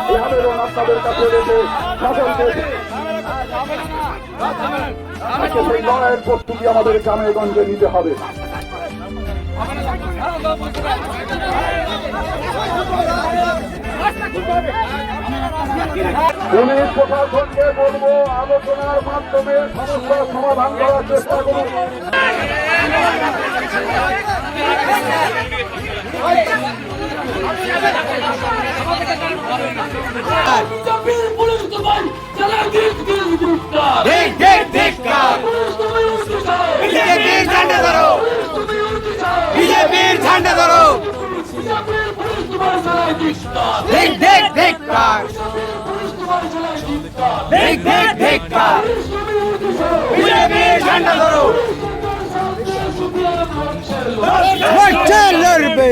এই আবেদন আপনাদের কাছে রেখে সকলকে সেই লড়াইয়ের প্রস্তুতি আমাদের গ্রামে-গঞ্জে নিতে হবে। পুলিশ প্রশাসনকে বলবো, আলোচনার মাধ্যমে সমস্যার সমাধান করার চেষ্টা করুন। বিজেপির ঝান্ডা ধরো, দেখ দেখ দেখ দেখ দেখ দেখ বিজেপির ঝান্ডা ধরো, লড়বে।